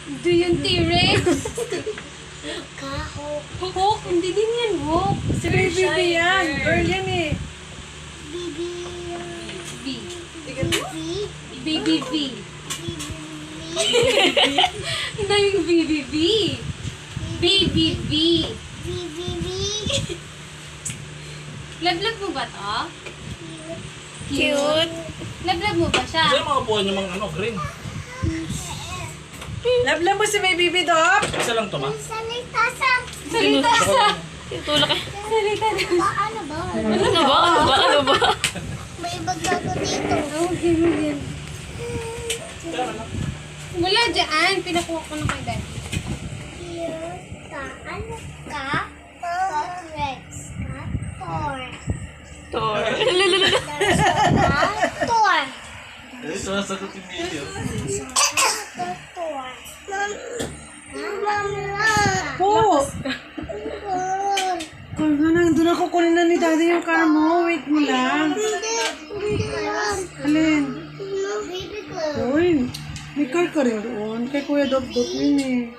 Ito yung T-Rex. Hook. Hindi din yan, Hook. Si Baby yan. Girl yan eh. B. BBB. Ang daming BBB. BBB. Lablab mo ba to? Cute. Lablab mo ba siya? Kasi mga buwan yung mga ano, green. Lablab mo si Baby Dop. Isa lang to, ma? Salita sa. Tulak eh. Salita na. Ano ba? May baglago dito. Okay mo yan. Wala dyan. Pinakuha ko na kay Daddy. Ano ka? Rex. Tor. Tor. Tor. Eh, sumasagot yung video. Tor. Mama. Po. Kung doon ako kunin na ni Daddy yung car mo. Wait mo lang. Hindi yan. Alin? Baby ko. Uy. May car ka rin doon. Kay Kuya Dop Dop yun eh.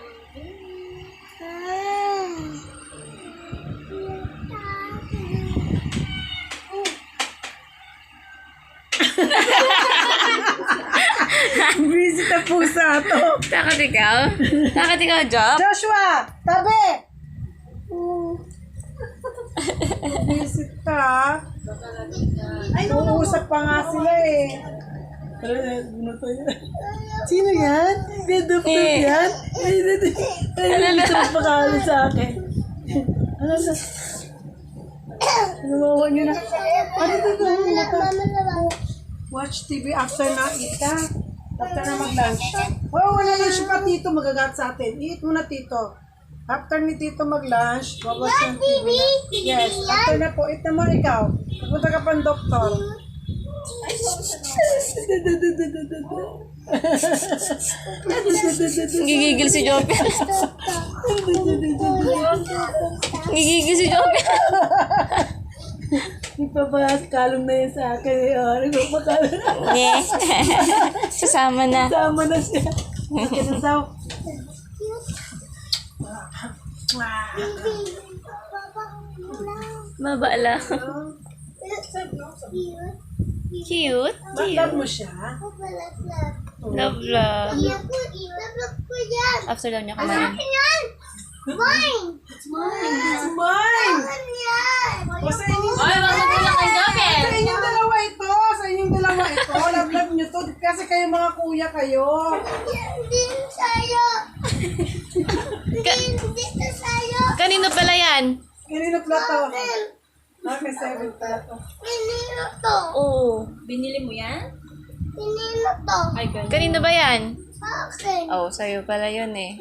Visit na pusa to. Takot ikaw? Takot ikaw, Job? Joshua! Tabi! Visit ka. Ay, uusap pa nga sila eh. Sino yan? Gandap yan? Ay, gusto magpakalan sa akin. Ano na? Nawawa niyo na. Ano ito? Watch TV after na ita. After na mag-lunch. Oh, wala lunch pa tito magagat sa atin. Eat muna tito. After ni tito mag-lunch, babas yung TV. Yes, after na po. Eat naman ikaw. Pupunta ka pang doktor. Gigigil si Job. Gigigil si Job. Nagpapahas kalong na yun sa akin. Nagpapakalong na. Yeah. Sasama na. Sama na siya. Kinasaw. Mabala. Cute. Love mo siya? Love, love. Ilablag ko yan. After daw niya kumain. Yan. Mine. It's mine! Yan. O sa inyo, Ay, magagula kay Jobel. sa inyong dalawa ito. Sa inyong dalawa ito. Love nyo to. Kasi kayo mga kuya kayo. Hindi sa'yo. Hindi sa'yo. Kanino pala yan? Kanino plato? Okay, 7 plato. Pinino to. Oo. Binili mo yan? Pinino to. Ay, ganun. Kanino ba yan? Sa akin. Oh, sa'yo pala yun eh.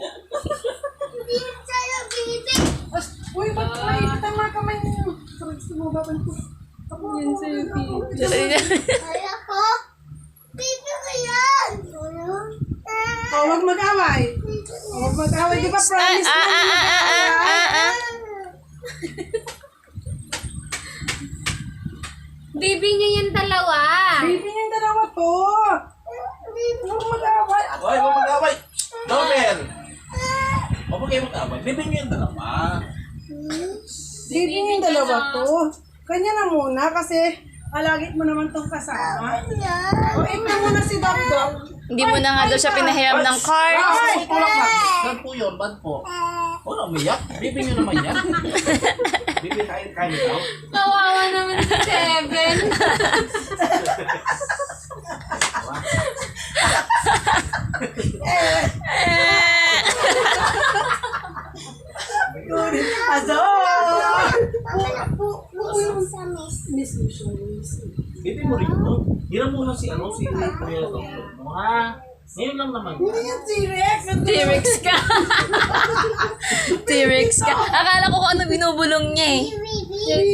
Hindi sa'yo, baby. Uy, ba't mainit ang mga kamay niyo? Sumubaban ko. Yan sa'yo, Tito. Kaya ko. Baby ko yan. O, huwag mag-away. Huwag mag-away. Di ba promise mo? Baby niya yan dalawa. Baby niya yung dalawa to. Huwag mag-away. Hoy, huwag mag-away! Dobel! Huwag kayo mag-away. Bibig niyo yung dalawa. Baby niya yung dalawa to. Kanya na muna kasi alagit mo naman tong kasama. O, ito muna si Doc Doc. Hindi mo na nga daw siya pinahiram ng card. Ay! Tulak na! Saan po yun? Bad po. Wala, umiyak. Bibig niyo naman yan. Bibig kain ikaw. Kawawa naman si Seven. Azor! Miss. Bibig mo rin mo. Hiram muna si Kuya Doktor mo, ha? Ngayon lang naman. Hindi yung T-Rex. T-Rex ka. T-Rex ka. Akala ko kung ano binubulong niya eh.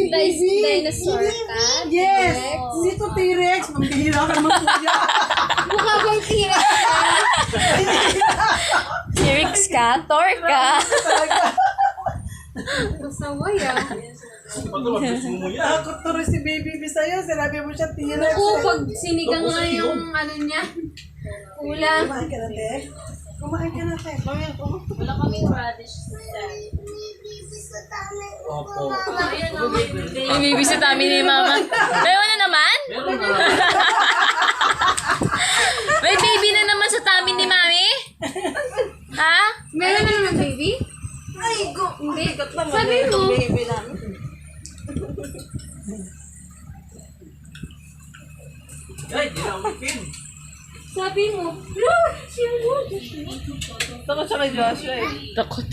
Dinosaur ka? Yes! Hindi to T-Rex. Mambihira ka naman kuya. Mukha bang T-Rex ka? T-Rex ka? Thor ka? Masaway ah. Pag lumabas mo yan. Nakakot to rin si Baby B sa'yo. Sinabi mo siya T-Rex. Naku, pag sinigang nga yung ano niya. Ulam. Kumain ka na, te. Kumain ka na, te. Kumain ko. Wala kaming radish. May bibi sa tamin. Opo. Ayan o, may birthday. May sa amin ni Mama. Meron na naman? Meron na. May baby na naman sa tamin ni Mami? Ha? Meron na naman, baby? Ay, go. Hindi. Naman Sabi na mo. itong baby namin. Ay, di na umipin. Sabi mo. Lord, siya mo. Takot siya kay Joshua eh. Takot.